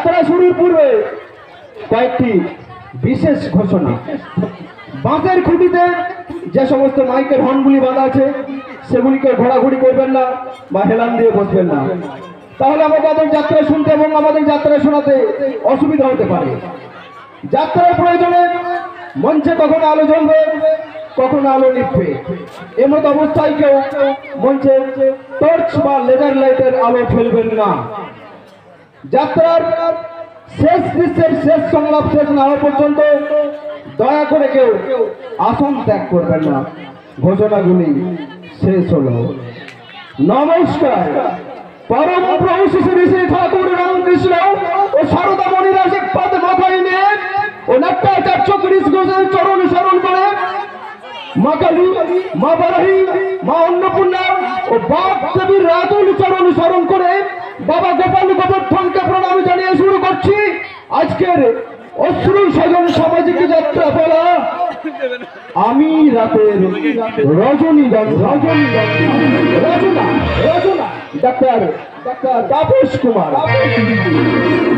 যাত্রা শুরুর পূর্বে কয়েকটি বিশেষ ঘোষণা। বাঁশের খুঁটিতে যে সমস্ত মাইকের হর্নগুলি বাঁধা আছে সেগুলিকে ঘোরাঘুরি করবেন না বা হেলান দিয়ে বসবেন না, তাহলে আমাদের যাত্রা শুনতে এবং আমাদের যাত্রা শোনাতে অসুবিধা হতে পারে। যাত্রার প্রয়োজনে মঞ্চে কখনো আলো জ্বলবে, কখনো আলো নিভবে, এমত অবস্থায় কেউ মঞ্চে টর্চ বা লেজার লাইটের আলো ফেলবেন না। যাত্রার শেষ দৃশ্যের শেষ সংলাপ শেষ না হওয়া পর্যন্ত দয়া করে কেউ আসন ত্যাগ করবেন না। ঘোষণাগুলি শেষ হলো। নমস্কার। পরম প্রভু শ্রী শ্রী ঠাকুর রামকৃষ্ণ ও সারদা মণির আশীর্বাদ মাথায় নিয়ে ও নাট্যাচার্য গিরিশ ঘোষের চরণ স্মরণ করে মা কালী, মা বারাহী, মা অন্নপূর্ণা ও বাপ দেবীর রাতুল চরণ স্মরণ করে বাবা গোপাল গোবর্ধনকে প্রণাম জানিয়ে শুরু করছি আজকের অশ্রু স্বজন সামাজিক যাত্রা পালা আমি রাতের রজনীগন্ধা। ডাক্তার তাপস কুমার।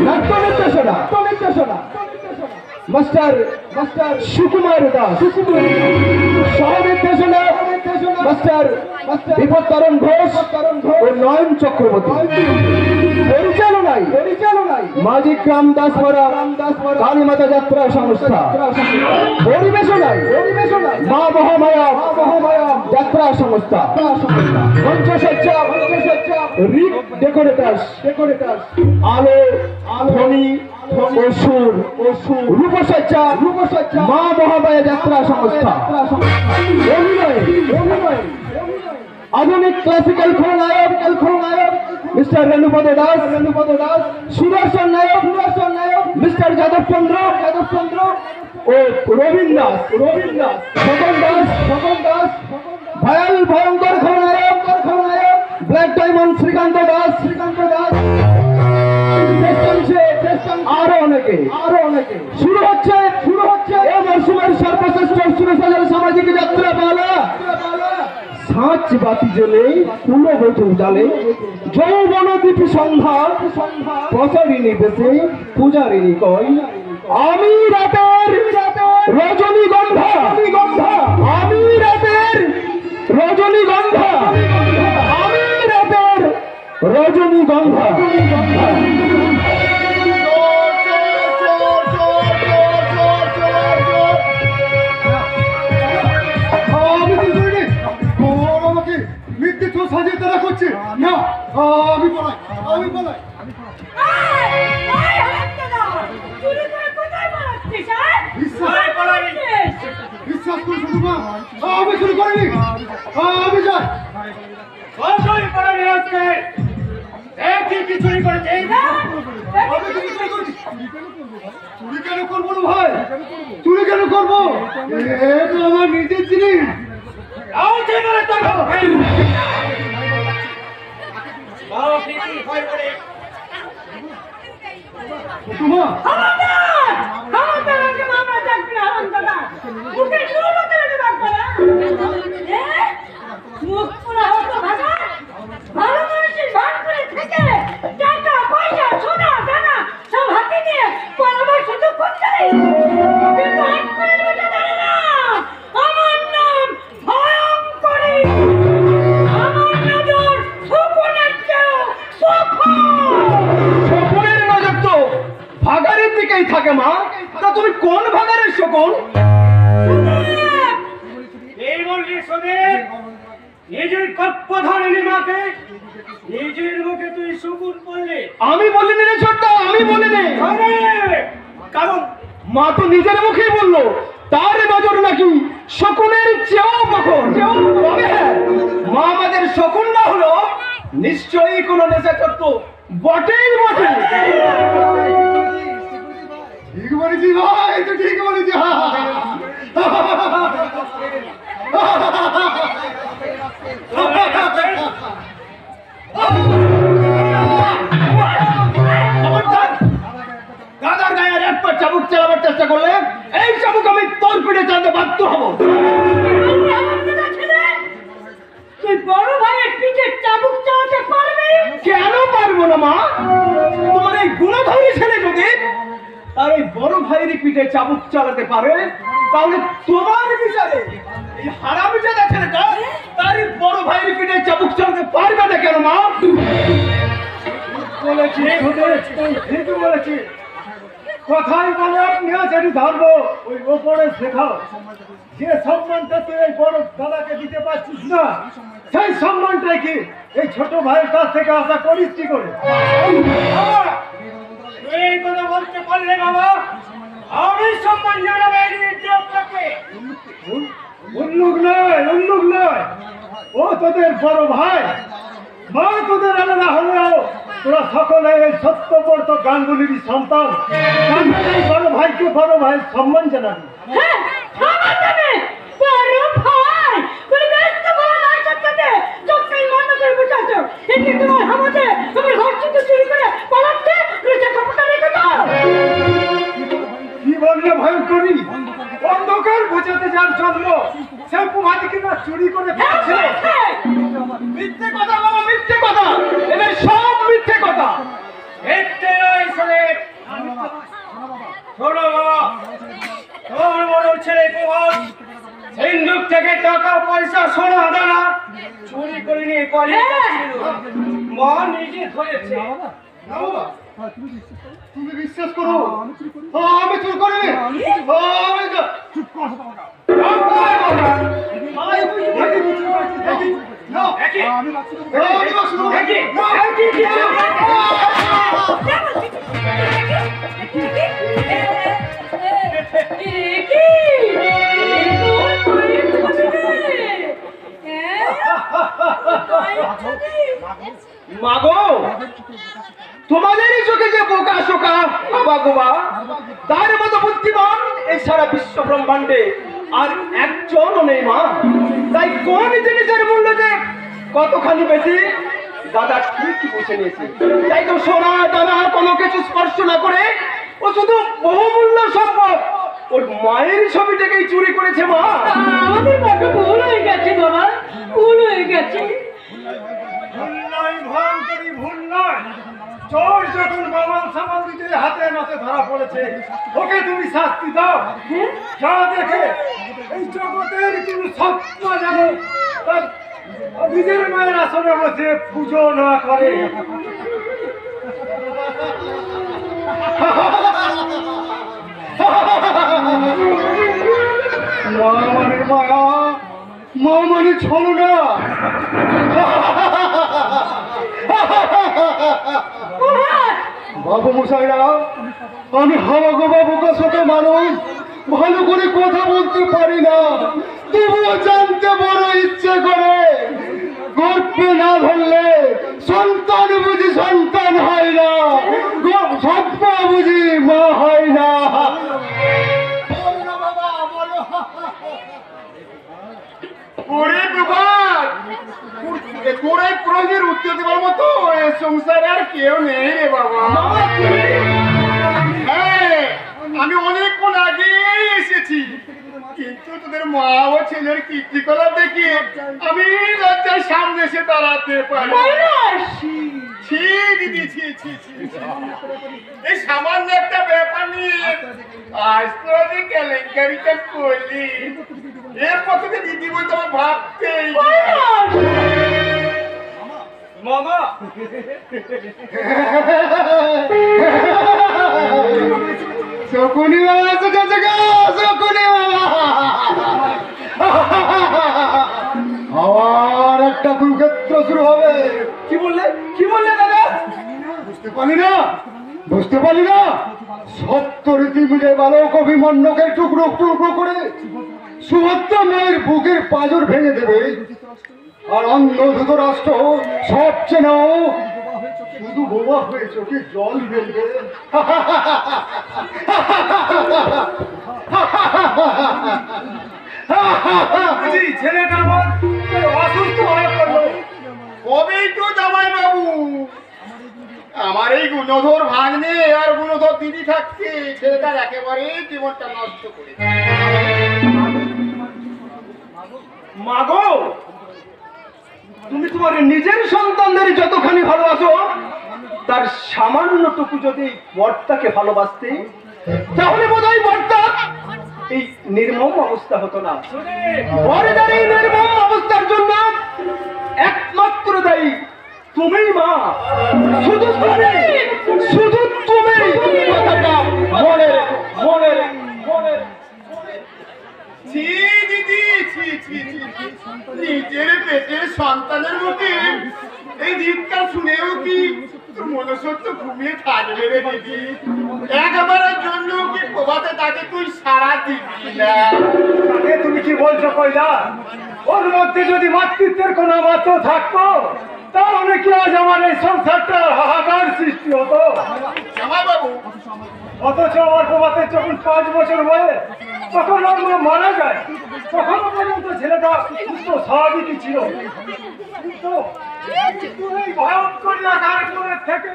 নাট্য নির্দেশনা মাস্টার সুকুমার দাস। সহ নির্দেশনা মাস্টার বিপত্তারণ ঘোষ ও নয়ন চক্রবর্তী। পরিচালনায় মাঝিক রাম দাসপাড়া কালীমাতা যাত্রা সংস্থা। পরিবেশনায় মা মহামায়া যাত্রা সংস্থা। মঞ্চসজ্জা রিক ডেকোরেটার্স। আলো ধ্বনি ও সুর রূপসজ্জা মা মহামায়া যাত্রা সংস্থা। অভিনয় আধুনিক ক্লাসিক্যাল খলনায়ক মিস্টার রেণুপদ দাস। সুদর্শন নায়ক মিস্টার যাদব চন্দ্র ও রবীন দাস। খগন দাস। ভয়াল ভয়ঙ্কর খলনায়ক ব্ল্যাক ডায়মন্ড শ্রীকান্ত দাস। আরো অনেকে। শুরু হচ্ছে এই মরশুমের সর্বশ্রেষ্ঠ সামাজিক যাত্রা পালা। সাঁচ বাতি জ্বলে কুলো বৈঠক জালে যৌবন দীপী সন্ধ্যা প্রচারিণী বেশে পূজারিণী কয় আমি রাতের রজনীগন্ধা। আমি রাতের রজনীগন্ধা। আমি রাতের রজনীগন্ধা। সাজিয়ে তারা করছে না। আমি বলাই বিশ্বাস করে শুধু মা আমি শুরু করিনি। আমি যাই চুরি কেন করবো না ভাই? চুরি কেন করবো? তো আমার নিজের জিনিস। থাকে মা, তা তুমি কোন ভাগারের শকুন? এই বললি সুদেব, নিজের কপ্পধারিণী মাকে নিজের মুখে তুই শকুন বললি? আমি বলিনি রে ছোট্ট, আমি বলিনি। কারণ মা তো নিজের মুখেই বললো তার নজর নাকি শকুনের চেয়েও প্রখর। মা আমাদের শকুন না হলো নিশ্চয়ই কোনো নেশা করতো। বটেই বটে। ঠিক বলেছি ভাই, তো ঠিক বলেছি। গাদার গায়ে এক পা চাবুক চালাবার চেষ্টা করলে এই চাবুক আমি তোর পিঠে চালাতে বাধ্য হব। তুই বড় ভাইয়ের পিঠে চাবুক চালাতে পারবি? কেন পারবো না মা? তোমার এই গুণধরী ছেলে যদি তার এই বড় ভাইয়ের পিঠে চাবুক চালাতে পারে, তাহলে তোমার বিচারে এই হারামি জাদা ছেলেটা তার এই বড় ভাইয়ের পিঠে চাবুক চালাতে পারবে না কেন মা? বলেছি ঠিকই বলেছি। কথাই বলে আপনি সেটি ধরবো, ওই ওপরে শেখাও। যে সম্মানটা তুই এই বড় দাদাকে দিতে পারছিস না, সেই সম্মানটাই কি এই ছোট ভাইয়ের কাছ থেকে আশা করিস কি করে? এই কথা বলতে পারলে বাবা, আমি সম্মান জানাবো এই আপনাকে। উল্লুক নয়, ও তোদের বড় ভাই। মা তোদের আলাদা হলেও তোরা সকলে এই সত্যব্রত গাঙ্গুলির সন্তান। এই বড় ভাইকে বড় ভাইয়ের সম্মান জানাবি। হ্যাঁ, আমার জানে বড় ভাই বলে ব্যস্ত বড় না করতে চোখটাই বন্ধ করে বসাচ্ছ। এতে তোমার হামাতে তোমার ঘর থেকে চুরি করে পালাচ্ছে, লুচা কাপড়টা রেখে দাও। কি বললে ভয়ঙ্করী? অন্ধকার বোঝাতে যার জন্ম, সে পুমাদিকে না চুরি করে ফেলছে। মিথ্যে কথা বাবা, মিথ্যে কথা, এটা সব মিথ্যে কথা। মিথ্যে নয় ছেলে। শোনো বাবা, তোর বড় ছেলে প্রভাত সিন্ধুক থেকে টাকা পয়সা সোনা দানা চুরি করে নিয়ে পালিয়ে যাচ্ছিল। মা নিজে ধরেছে। না বাবা, তুমি বিশ্বাস করো, আমি চুরি করিনি। মাগো, তোমাদেরই চোখে যে বোকা শোকা বাবা গোবা, তার মতো বুদ্ধিমান এই সারা বিশ্ব ব্রহ্মাণ্ডে আর একজনও নেই মা। তাই কোন জিনিসের মূল্য যে কতখানি বেশি দাদা ঠিকই বুঝে নিয়েছে। তাই তো সোনা দানা কোনো কিছু স্পর্শ না করে ও শুধু বহুমূল্য সম্পদ ওর মায়ের ছবিটাকেই চুরি করেছে মা। আমাদের বড় ভুল হয়ে গেছে বাবা, ভুল হয়ে গেছে। ভুল নয় ভয়ঙ্করী, ভুল নয়। চোর যখন বাবার সামাল দিতে হাতে নাতে ধরা পড়েছে, ওকে তুমি শাস্তি দাও। যা দেখে এই জগতের কোনো সত্য জানো তার নিজের মায়ের আসনে বসে পুজো না করে। মা মানে মায়া, মা মানে ছলনা। বাবু মশাইরা, আমি হাওয়াগো বাবুকে সাথে মানুষ, ভালো করে কথা বলতে পারি না, তবুও জানতে বড় ইচ্ছে করে। গর্বে না ধরলে সন্তান বুঝি সন্তান হয় না, স্বপ্ন বুঝি মা হয় না। তোরাই প্রয়োজনের উত্তর দেওয়ার মতো সংসারে আর কেউ নেই রে বাবা। হ্যাঁ, আমি অনেকক্ষণ আগে এসেছি, কিন্তু তোদের মা ও ছেলের কীর্তিকলাপ দেখে আমি লজ্জার সামনে এসে দাঁড়াতে পারি। ছি দিদি, ছি ছি ছি। এই সামান্য একটা ব্যাপার নিয়ে আজ তোরা যে কেলেঙ্কারিটা করলি, এর পথে দিদি বলতে আমার ভাবতেই মামা, শকুনি বাবা এসে গেছে গো, শকুনি বাবা। আবার একটা কুরুক্ষেত্র শুরু হবে। কি বললে, কি বললে দাদা? বুঝতে পারি না, বুঝতে পারি না। সত্য রীতি মিলে বালক অভিমন্যুকে টুকরো টুকরো করে সুভদ্রা মেয়ের বুকের পাঁজর ভেঙে দেবে, আর অন্ধ ধৃতরাষ্ট্র সব চেনাও শুধু বোবা হয়ে চোখে জল ফেলবে। ছেলেটা আমার অসুস্থ হয়ে পড়লো। কবেই তো জামাই বাবু, আমার এই গুণধর ভাগ্নে আর গুণধর দিদি থাকছে ছেলেটার একেবারেই জীবনটা নষ্ট করে। মাগো, তুমি তোমার নিজের সন্তানদের যতখানি ভালোবাসো, তার সামান্যটুকু যদি বর্তাকে ভালোবাসতে, তাহলে বোধহয় বর্তা এই নির্মম অবস্থা হতো না। বরেদার এই নির্মম অবস্থার জন্য একমাত্র দায়ী তুমি মা, শুধু তুমি, শুধু তুমি। কথাটা মনে রেখো, মনে রেখো, মনে রেখো। ছি দিদি, ছি ছি ছি। নিজের পেটের সন্তানের মুখে এই চিৎকার শুনেও কি তোর মনুষ্যত্ব ঘুমিয়ে থাকবে রে দিদি? একবারের জন্য কি প্রভাতে তাকে তুই সারা দিবি না? তাকে তুমি কি বলছো কইলা? ওর মধ্যে যদি মাতৃত্বের কোনো মাত্র থাকতো, তাহলে কি আজ আমার এই সংসারটা হাহাকার সৃষ্টি হতো? জামাই বাবু, অথচ আমার প্রভাতে যখন 5 বছর বয়স, তখন ওর মা মারা যায়। তখন পর্যন্ত ছেলেটা সুস্থ স্বাভাবিকই ছিল। কিন্তু এই ভয়ঙ্কর আকার করে থেকে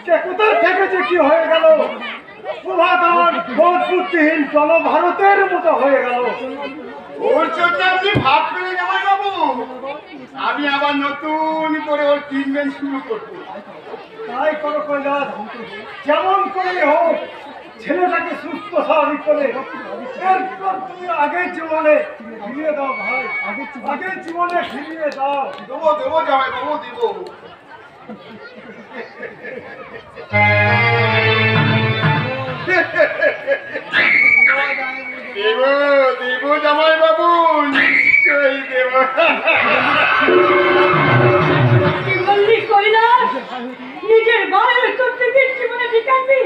কে কোথায় থেকে যে কি হয়ে গেল, প্রভাত আমার বোধ বুদ্ধিহীন জনভারতের মতো হয়ে গেল। ওর জন্য আপনি ভাববেন জামাই বাবু, আমি আবার নতুন করে ওর ট্রিটমেন্ট শুরু করবো। তাই করো কৈলাস, যেমন করে হোক ছেলেটাকে সুস্থ স্বাভাবিক করে এরপর তুমি আগের জীবনে ফিরিয়ে দাও ভাই, আগের জীবনে ফিরিয়ে দাও। দেবো দেবো জামাই বাবু, দেবো। দেব দেব জামাই বাবু, নিশ্চয়ই দেব। কি বললি কৈলাস? নিজের মায়ের প্রত্যেকের জীবনে ঠিকানবি,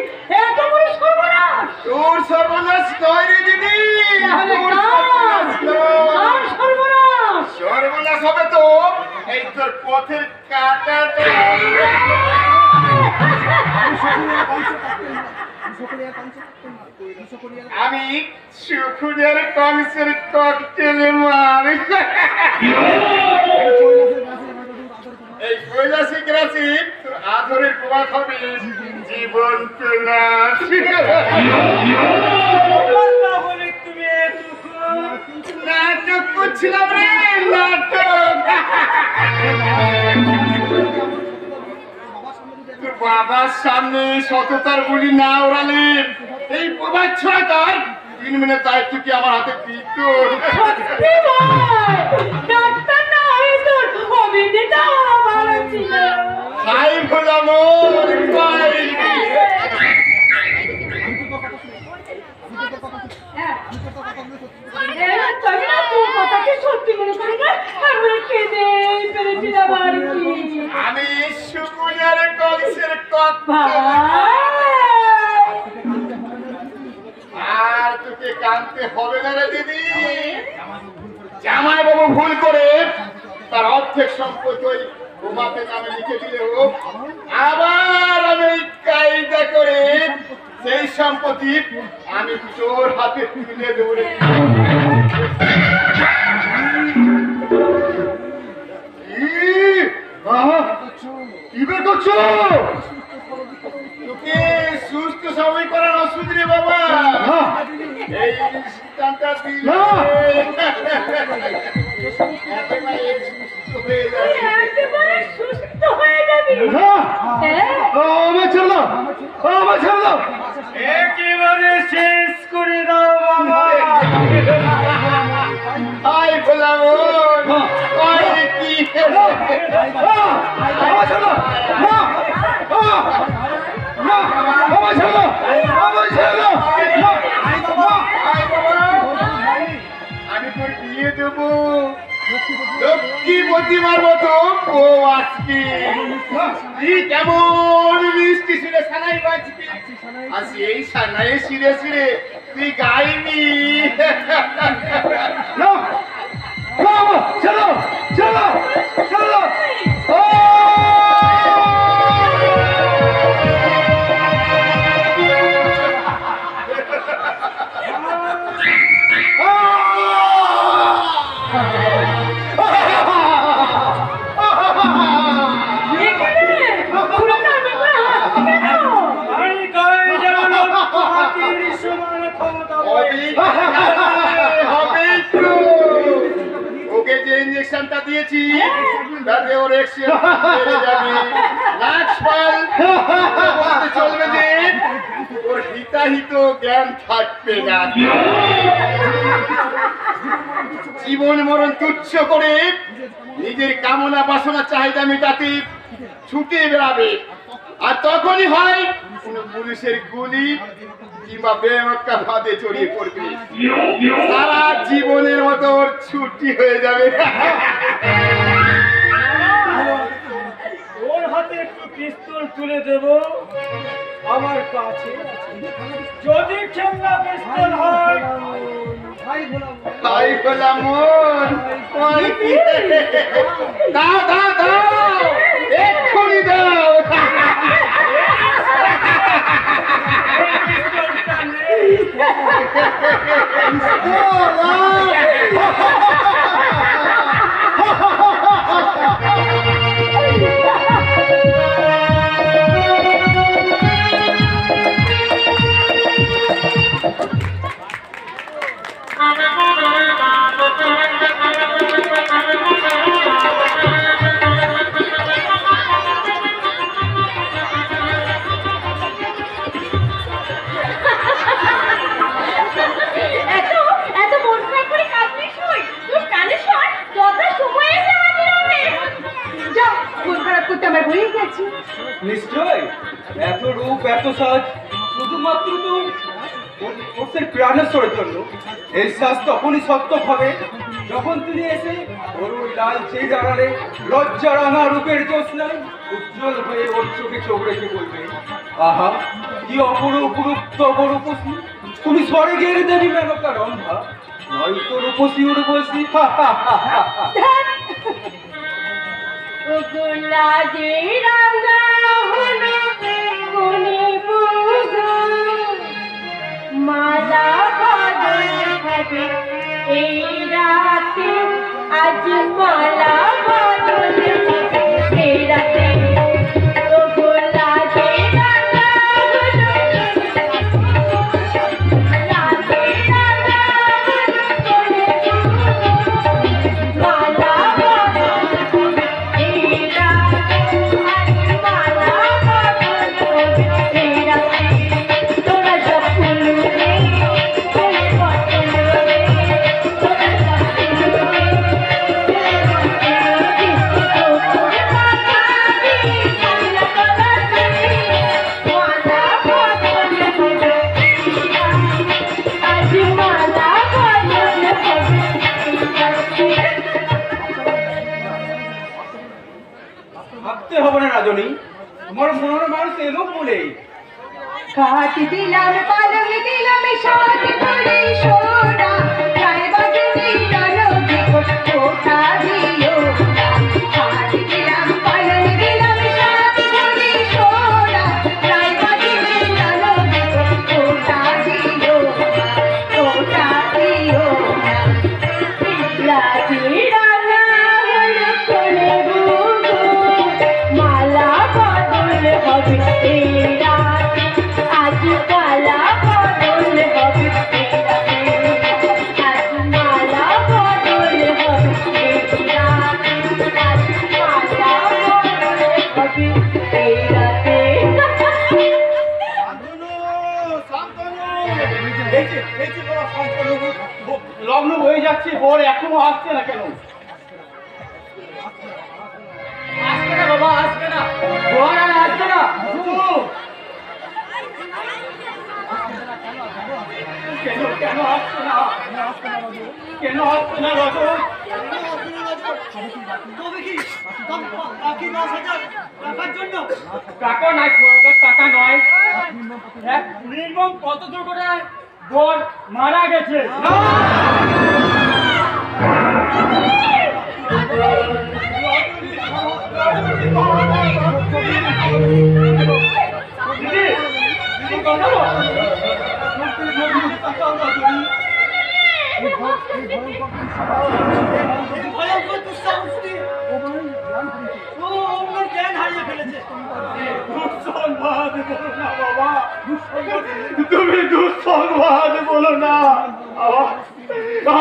এত বড় সর্বনাশ! তোর সর্বনাশ নয় রে দিদি, তাহলে তোর কার? সর্বনাশ নয়। কার সর্বনাশ? সর্বনাশ হবে তো এই তোর পথের কাঁটাটা। আমি সুখুদের কংসের ককটেলে মার। এই কৈলাসী গ্রাসী তোর আদরের প্রভাত হবে জীবন নাশ। তাহলে তুমি নাটক করছিলাম রে, নাটক। তোর বাবার সামনে সততার গুলি না ওড়ালে এই প্রভাত ছড়া তার 3 মিনিট দায়িত্ব কি আমার হাতে দিত? সত্যি ভাই, ডাক্তার না হয়ে তোর অভিনেতা হওয়া ভালো ছিল। হাই ভোলাম হ্যাঁ। তবে না তুই কথাকে সত্যি মনে করি না, আমি কেঁদেই পেরেছিলাম আর কি। আমি সুকুনের কংসের কক। ভাই, আর তোকে কাঁদতে হবে না রে দিদি। জামাই বাবু ভুল করে তার অর্ধেক সম্পত্তি ওই প্রভাতের নামে লিখে দিলেও আবার আমি কায়দা করে সেই সম্পত্তি আমি তোর হাতে তুলে দেবো রে। কি বের করছো? তোকে সুস্থ স্বাভাবিক করার ওষুধ রে বাবা। এই ইনস্ট্যান্টটা দিলে একেবারে সুস্থ হয়ে যাবে। একেবারে সুস্থ হয়ে যাবি। হ্যাঁ, হ্যাঁ। আমার ছেড়ে দাও, আমার ছেড়ে দাও। একেবারে শেষ করে দাও বাবা। হাই ভোলাম কি আমার ছেড়ে দাও, না, না, আমার ছেড়ে দাও, আমার ছেড়ে দাও, আমি তোর বিয়ে দেবো লক্ষ্মী প্রতিমার মতো। ও আজকে তুই কেমন মিষ্টি সুরে সানাই বাজবি, আর সেই সানাই সিরে সিরে তুই গাইবি। না, না, ছেড়ে দাও, ছেড়ে দাও, ছেড়ে দাও। ওকে যে ইঞ্জেকশনটা দিয়ে দিয়েছি যাতে ওর বেড়ে যাবে। লাক্সপাল বলতে চলবে যে ওর হিতাহিত জ্ঞান থাকবে না। জীবন মরণ তুচ্ছ করে নিজের কামনা বাসনা চাহিদা মেটাতে ছুটে বেড়াবে। আর তখনই হয় কোন পুলিশের গুলি কিংবা বেমক্কা ফাঁদে জড়িয়ে পড়বে। সারা জীবনের মতো ওর ছুটি হয়ে যাবে। ওর হাতে একটু পিস্তল তুলে দেব আমার কাছে। যদি খেলনা পিস্তল হয় তাই বললাম মন, দাও দাও দাও, এক্ষুনি দাও। নিশ্চয় এত রূপ এত সাজ শুধুমাত্র তো ওর প্রাণেশ্বরের জন্য। এই সাজ তখনই সত্য হবে যখন তিনি এসে ওর ওই লাল চেয়ে দাঁড়ালে লজ্জা রাঙা রূপের জ্যোৎস্নায় উজ্জ্বল হয়ে ওর চোখে চোখ রেখে বলবে, আহা কি অপরূপ রূপ তব রূপসী, তুমি স্বর্গের দেবী মেনকা রম্ভা, নয়তো রূপসী উর্বশী। মালা বদল হবে এই রাতে, আজ মালা বদল হবে এই রাতে। ভাবতে হবে না রাজনী, তোমার মনের মানুষ এলো বলে। কাট দিলাম পালং দিলাম সাত করে সোনা, গায়ে বাজে দিলাম দেখো ওটা দিও না। কাট দিলাম পালং দিলাম সাত করে সোনা, গায়ে বাজে দিলাম দেখো ওটা দিও না, ওটা দিও না। লাজি রাঙা হলো কোলে বুবু, মালা বদল হবে এই রাতে, আজ মালা বদল হবে এই রাতে, আজ মালা বদল হবে এই রাতে, আজ মালা বদল হবে এই রাতে। লগ্ন হয়ে যাচ্ছে, বর এখনো আসছে না কেন? আসবে না বাবা, আসবে না, বর আর আসবে না। কেন কেন আসছে না? কেন আসছে না রজত? টাকা নাই, টাকা নয়, এক নির্মম কত দুর্ঘটনায় বর মারা গেছে। তুমি দুঃসংবাদ বলো না,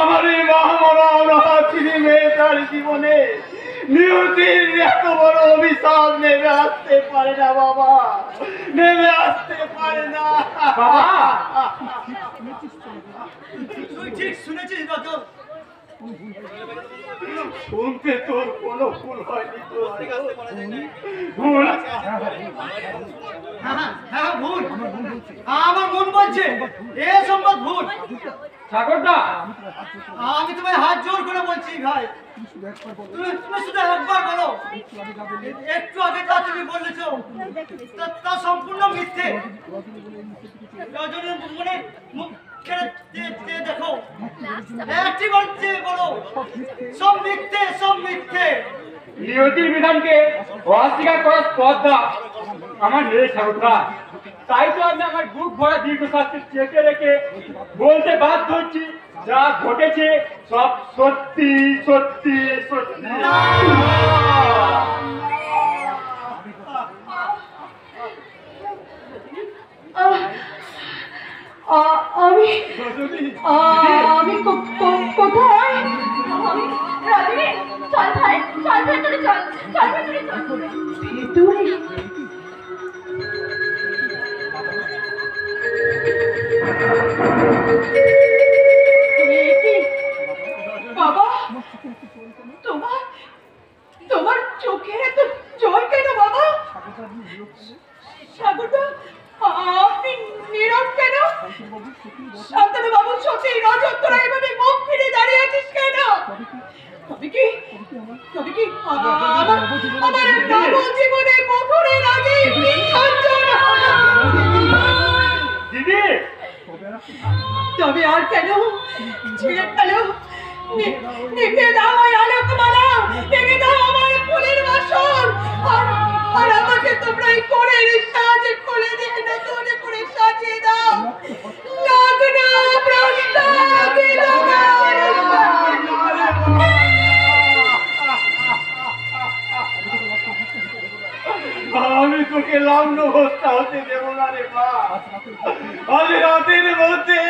আমার এই মহামরা অনাথিনী মেয়েটার জীবনে নিয়তির এত বড় অভিশাপ নেমে আসতে পারে না বাবা, নেমে আসতে পারে না বাবা তুই ঠিক শুনেছিস রজত, শুনতে তোর কোনো ভুল হয়নি তো? ভুল? হ্যাঁ ভুল, আমার মন বলছে এ সম্পদ ভুল। ঠাকুরদা, আমি তোমায় হাত জোর করে বলছি ভাই, তুমি শুধু একবার বলো, একটু আগে যা তুমি বলেছো তা সম্পূর্ণ মিথ্যে। রজনীর মনে মুখ ছেড়ে দেখো, একটি বলছে বলো, সব মিথ্যে, সব মিথ্যে। নিয়তির বিধানকে অস্বীকার করার স্পর্ধা আমার নেই ঠাকুরদা। তাই তো আমি আমার বুক ভরা দীর্ঘশ্বাসকে চেপে রেখে বলতে বাধ্য হচ্ছি, যা ঘটেছে সব সত্যি সত্যি সত্যি। আমি কোথায়? রজনী, চল ভাই, চল ভেতরে চল, চল ভেতরে চল। ভেতরে? বাবা, তোমার চোখে এত জল কেন বাবা? সাগরদা, আপনি নীরব কেন? শান্তনু বাবু, সত্যি রজত, তোরা এভাবে মুখ ফিরে দাঁড়িয়ে আছিস কেন? তবে কি আমার নবজীবনের মধুরের আগে বিসর্জন হলো। দিদি, তবে আর কেন? ছেড়ে ফেলো, নিভে দাও ওই আলোকমালা, ভেঙে দাও আমার ফুলের বাসন, আর আমাকে তোমরা এই কোণের সাজে খুলে দিয়ে নতুন করে সাজিয়ে দাও। লগ্ন প্রস্তাব আমি তোকে লগ্ন বস্তা হতে দেবো না রে মা। আজ রাতের মধ্যে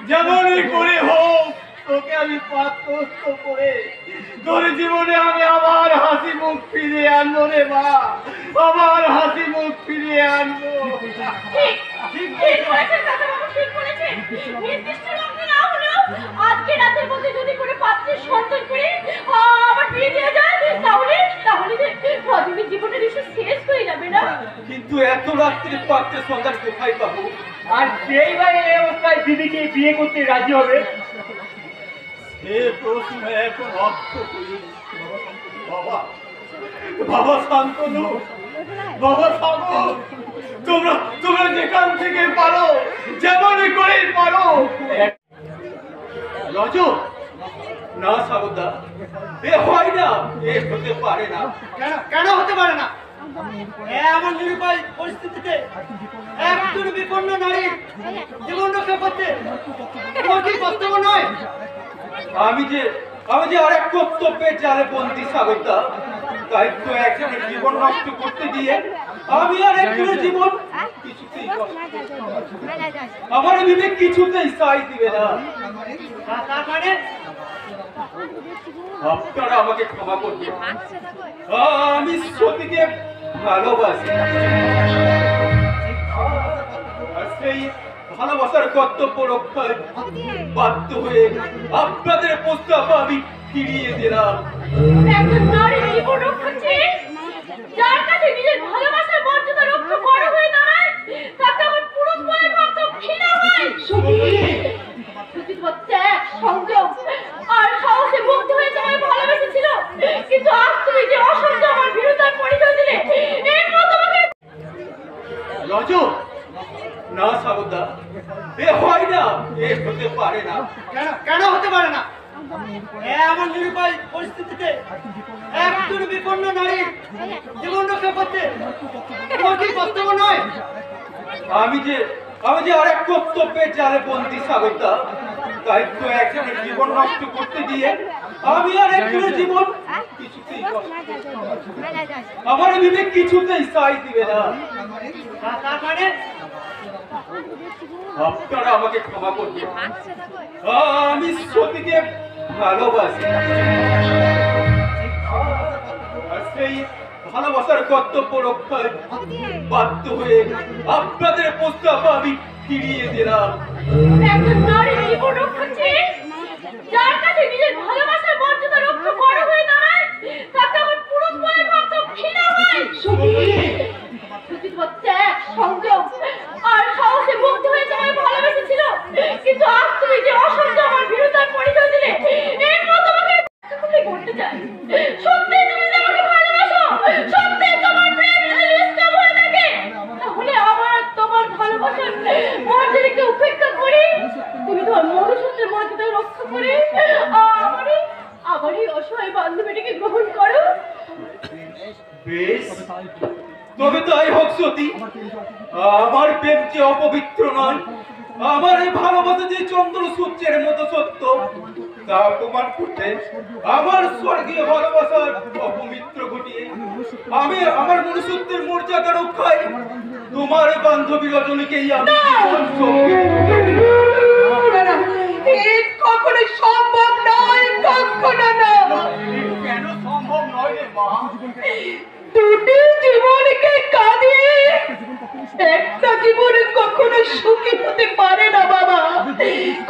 যেমনই করে হোক তোকে আমি পাত্রস্থ করে তোর জীবনে আমি আবার হাসি মুখ ফিরিয়ে আনবো রে মা, আবার হাসি মুখ ফিরিয়ে আনবো। ঠিক বলেছেন দাদাবাবু, ঠিক বলেছেন। নির্দিষ্ট লগ্ন না হলেও আজকে রাতের মধ্যে যদি করে পাত্রের সন্ধান করে আমার বিয়ে দেওয়া যায়, তাহলে রজনীর জীবনের ইস্যু শেষ হয়ে যাবে না? কিন্তু এত রাত্রে পাত্রের সন্ধান কোথায় পাবো? আর সেই বা এই অবস্থায় দিদিকে বিয়ে করতে রাজি হবে? এ প্রশ্ন এখন অর্থ করি। বাবা, বাবা শান্তনু, বাবা সাগর, তোমরা যেখান থেকে পারো, যেমনই করেই পারো। রজত, না সাগরদা, এ হয় না, এ হতে পারে না। কেন হতে পারে না? এমন নিরুপায় পরিস্থিতিতে একজন বিপন্ন নারী জীবন রক্ষা করতে তোমার কি কর্তব্য নয়? আমি যে আরেক কর্তব্যের জালে বন্দী সাগরদা, তাই তো একজনের জীবন নষ্ট করতে দিয়ে আমি আর একজনের জীবন কিছুতেই আমার বিবেক কিছুতেই সাই দিবে না। তার মানে আপনারা আমাকে ক্ষমা করবেন, আমি সতীকে ভালোবাসি, আর সেই ভালোবাসার কর্তব্য রক্ষায় বাধ্য হয়ে আপনাদের প্রস্তাব আমি ফিরিয়ে দিলাম। একজন নারীর জীবন রক্ষা চেয়ে যার কাছে নিজের ভালোবাসার মর্যাদা রক্ষা করা হয়ে দাঁড়ায়, তাকে আমার পুরুষ বলের মতো ঘৃণা হয়। সত্যি তোমার ত্যাগ, সংযম আর সাহসে মুগ্ধ হয়ে তোমায় ভালোবেসেছিল, কিন্তু আজ তুমি যে অসহ্য আমার বিরুদ্ধার পরিচয় দিলে, এর মতো আমাকে। রজত, না সাগরদা, এ হয় না, এ হতে পারে না। কেন হতে পারে না? এমন নিরুপায় পরিস্থিতিতে একজন বিপন্ন নারী জীবন রক্ষা করতে তোমার কি কর্তব্য নয়? আমি যে আরেক কর্তব্যের জালে বন্দী সাগরদা, তাই তো একজনের জীবন নষ্ট করতে দিয়ে আমি আর একজনের জীবন কিছুতেই আমার বিবেক কিছুতেই সাই দিবে না। তার মানে আপনারা আমাকে ক্ষমা করবেন, আমি সতীকে ভালোবাসি, সেই ভালোবাসার কর্তব্য রক্ষায় বাধ্য হয়ে আপনাদের প্রস্তাব আমি ফিরিয়ে দিলাম। একজন নারীর জীবন রক্ষার্থী যার কাছে নিজের ভালোবাসার মর্যাদা রক্ষা করা হয়ে দাঁড়ায় তাকে আমার পুরুষ বলে মাত্র ঘৃণা হয়। সত্যি তোমার ত্যাগ, সংযম আর সাহসে মুগ্ধ হয়ে তোমায় ভালোবেসেছিল, কিন্তু আজ তুমি যে অসহ্য আমার বিরুদ্ধে পরিচয় দিলে এর মতো তোমাকে তুমি করতে চাই। সত্যি তুমি যে আমাকে ভালোবাসো, সত্যি তোমার প্রেম যদি নিষ্কাম হয়ে থাকে, তাহলে আমার তোমার ভালোবাসার মর্যাদাকে উপেক্ষা করে তুমি তোমার মনুষ্যত্বের মর্যাদা রক্ষা করে আমারই অসহায় বান্ধবীটিকে গ্রহণ করো। বেশ, তবে তাই হোক সতী। আমার প্রেম যে অপবিত্র নয়, আমার এই ভালোবাসা যে চন্দ্র সূর্যের মতো সত্য, তা প্রমাণ করতে আমার স্বর্গীয় ভালোবাসার অপবিত্র ঘটিয়ে আমি আমার মনুষ্যত্বের মর্যাদা রক্ষায় তোমার বান্ধবী রজনীকেই আমি কখনো সম্ভব নয়, কখনো না। কেন সম্ভব নয় রে মা? দুটি জীবনকে কাঁদিয়ে একটা জীবন কখনো সুখী হতে পারে না বাবা,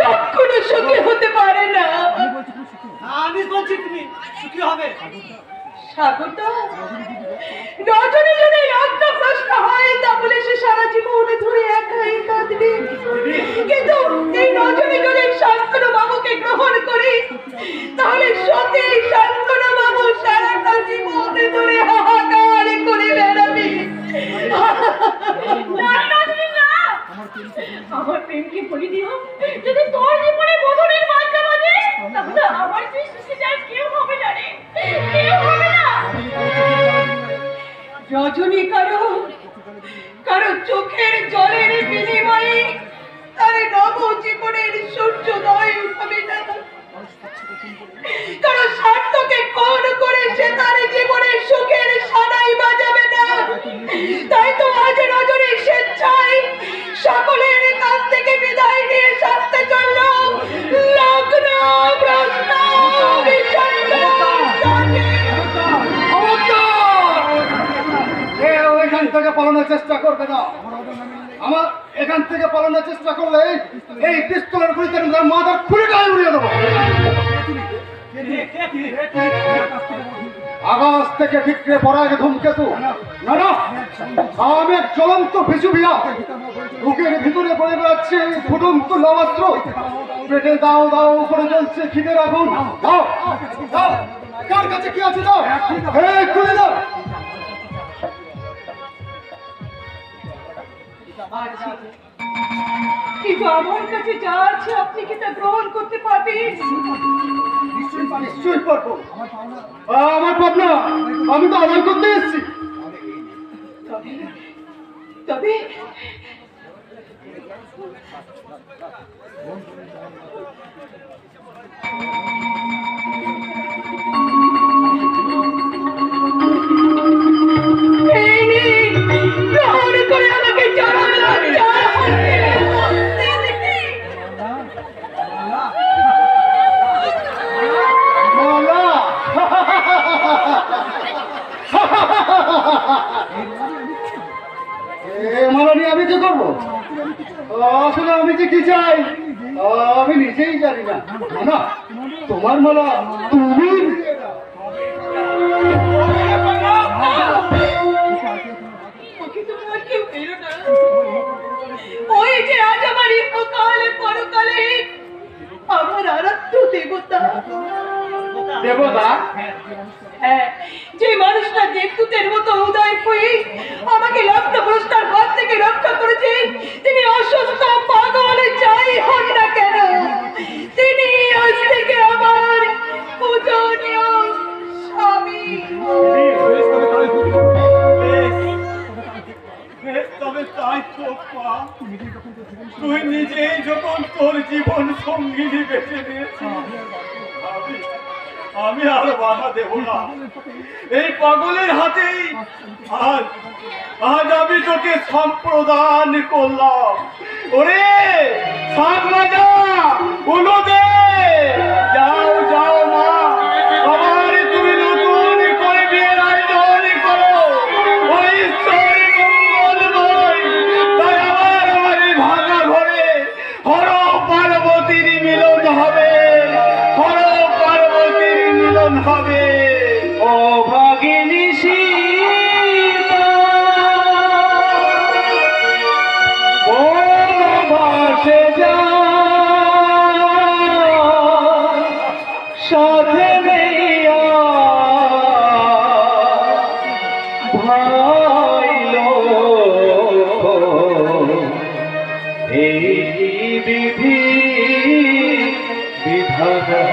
কখনো সুখী হতে পারে না। আমি বলছি তুমি সুখী হবে। স্বাগত, রজনী যদি রত্ন প্রশ্ন হয় তাহলে সে সারা জীবন ধরে একাই কাঁদবে, কিন্তু এই রজনী যদি শান্তনু বাবুকে গ্রহণ করে তাহলে সত্যি শান্তনু বাবু সারাটা জীবন ধরে হাহাকার করে বেড়াবে। আমার প্রেমকে বলি দিও, যদি তোর জীবনে বদলের বাজনা বাজে তাহলে আমার যে সুখীটার কেউ হবে না রে, কেউ হবে না। রজনী কারো চোখের জলের বিনিময়ে তার নব জীবনের সূর্যোদয় হবে না, কারো স্বার্থকে কোণ করে সে তার জীবনের সুখের সানাই বাজাবে না। তাই তো আজ রজনী স্বেচ্ছায় সকলের কাছ থেকে বিদায় নিয়ে সাজতে চলল লগ্ন প্রশ্ন এখান থেকে পালানোর চেষ্টা করবে না। আমার এখান থেকে পালানোর চেষ্টা করলে এই পিস্তলের গুলিতে মাথার খুলে গায়ে উড়িয়ে দেবো। আকাশ থেকে ঠিকরে পড়া এক ধূমকেতু না, আমি এক জ্বলন্ত ভেসুভিয়া, বুকের ভিতরে পড়ে বেড়াচ্ছে ফুটন্ত লাবাস্ত্র, পেটে দাও দাও করে জ্বলছে খিদের আগুন। দাও দাও, কার কাছে কি আছে দাও, খুলে দাও। কিন্তু আমার কাছে যা আছে আপনি কি তা গ্রহণ করতে পারবেন? নিশ্চয়ই পারবো। আমার পাবনা, আমি তো আদায় করতে এসেছি। তবে গ্রহণ করে আমাকে মালা নিয়ে আমি কি করবো? আসলে আমি যে কি চাই আমি নিজেই জানি না। না, তোমার মালা তুমি ওই যে আজ আমার ইহকালে পরকালে আমার আরাধ্য দেবতা, দেবতা, হ্যাঁ, যে মানুষটা দেবদূতের মতো উদয় হয়ে আমাকে লগ্নভ্রষ্টার হাত থেকে রক্ষা করেছে, তিনি অসুস্থ পাগল যাই হন না কেন, তিনি আজ থেকে আমার পূজনীয় স্বামী। তবে তাই হোক মা, তুই নিজেই যখন তোর জীবন সঙ্গিনী বেছে নিয়েছিস, আমি আর বাধা দেব না। এই পাগলের হাতেই আজ আমি তোকে সম্প্রদান করলাম। ওরে সাত বাজা, উলু দে, যাও যাও মা, আবার তুমি নতুন করে বিয়ের আয়োজন হবে। ও ভাগিনী সীতা, বনবাসে যায় সাথে নেইয়া ভাইল, এই বিধি বিধান।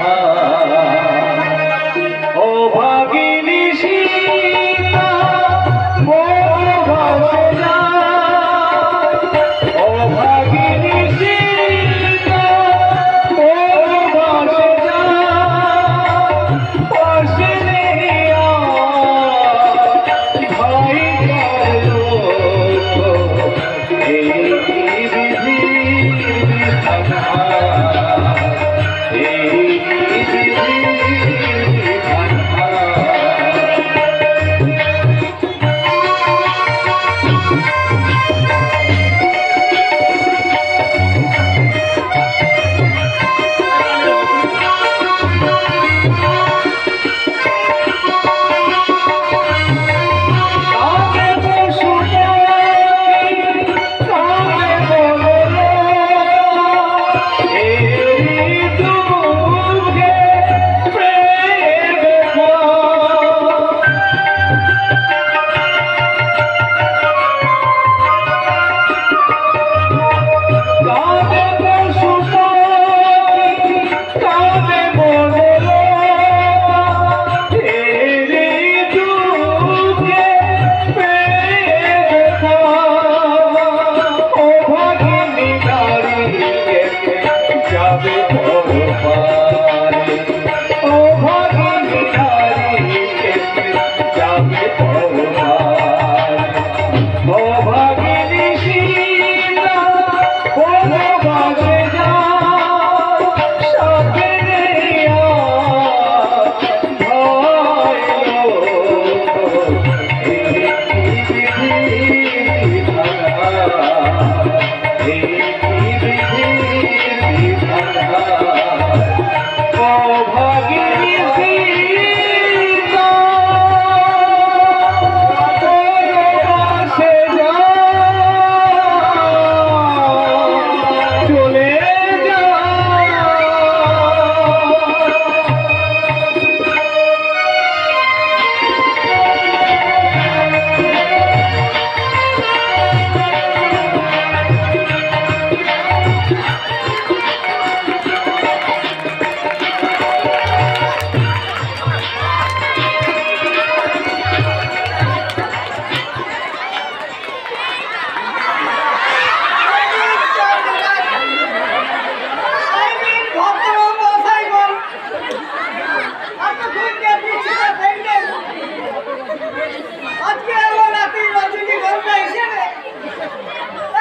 ও ভাগিনী সীতা, বনবাসে যায়। ও ভাগিনী সীতা, বনবাসে যায় পাশে নেইয়া ভাই গেল, এই বিধি বিধান, এই বিধি বিধান। কাকে পশু কাকে বলো, এই দুঃখে প্রেম কাকে পশু কাকে বলো, এই দুঃখে প্রেম ও ভাগিনী নারী যাবে পরপারে, ও ভাগিনী নারী যাবে পরপারে। ও ভাগিনী সীতা, বনবাসে যায় সাথে নেইয়া ভাইল, এই বিধি বিধান, এই বিধি বিধান। ও ভাগিনী সীতা, বনবাসে যায় চলে যায়। আজকে আমার রাতে রজনীগন্ধা হিসেবে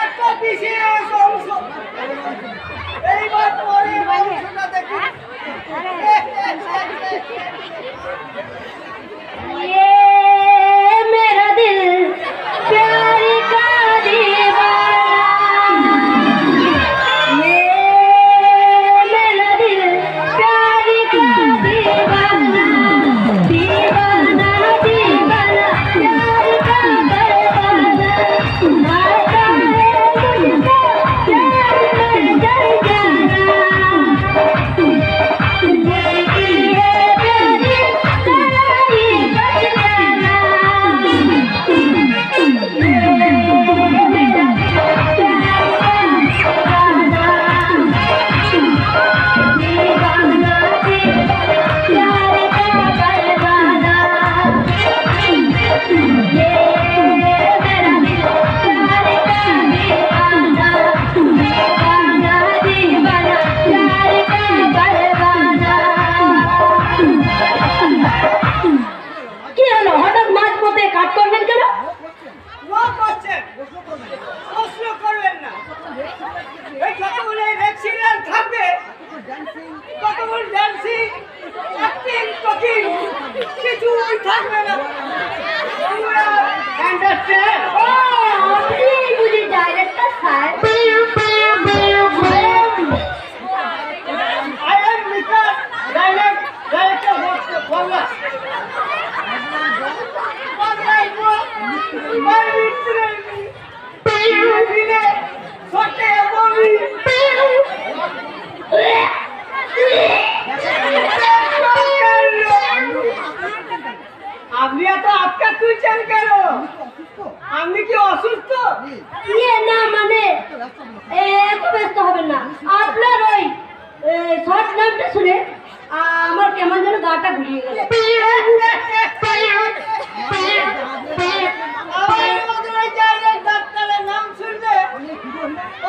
একটা বিশেষ অংশ, এইবার পরে অংশটা দেখি। ये मेरा दिल प्यार का दीवाना, ये मेरा दिल प्यार का दीवाना, दीवाना दीवाना प्यार का दरवाना, आता है मुझको प्यार कर जाना, কি হলো হঠাৎ মাঝ পথে কাট করবেন কেন? ওয়া করছেন, প্রশ্ন করবেন না। এই যতগুলো রেক্সিলার থাকবে, ততগুলো ড্যান্সিং, অ্যাক্টিং, টকিং কিছুই থাকবে না। আন্ডারস্ট্যান্ড? আপনি বুঝি director sir? I am Mr. Director Bangla. ব্যস্ত হবেন না, আপনার ওই শর্ট নামটা শুনে আমার কেমন যেন গাটা ঘুরিয়ে গেল। আমার মতো ওই জায়গায় ডাক্তারের নাম শুনলে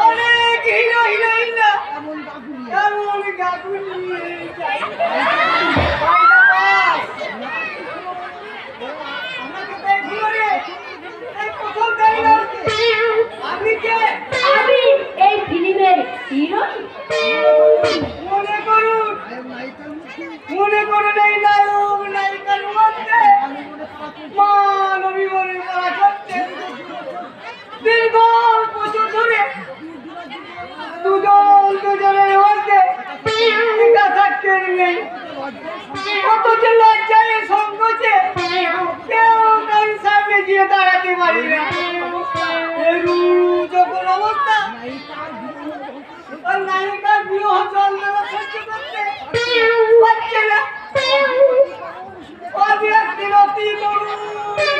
অনেক হিরো হিরোইনরা এমন গা ঘুরিয়ে যায়। আমাকে দেখি ওরে, এই প্রথম দেখলাম। আমি কে? আমি এই ফিল্মের হিরোইন। মনে করুন এই নায়ক নায়িকার মধ্যে মানবী মনে করা করছে দীর্ঘ বছর ধরে দুজনের মধ্যে কেউ নেই, অথচ লজ্জায় সংকোচে কেউ কারোর সামনে গিয়ে দাঁড়াতে পারি না। যখন অবস্থা আর নায়িকার বিরহ যন্ত্রণা সহ্য করতে পারছে না, আমি একদিন অতি করুণ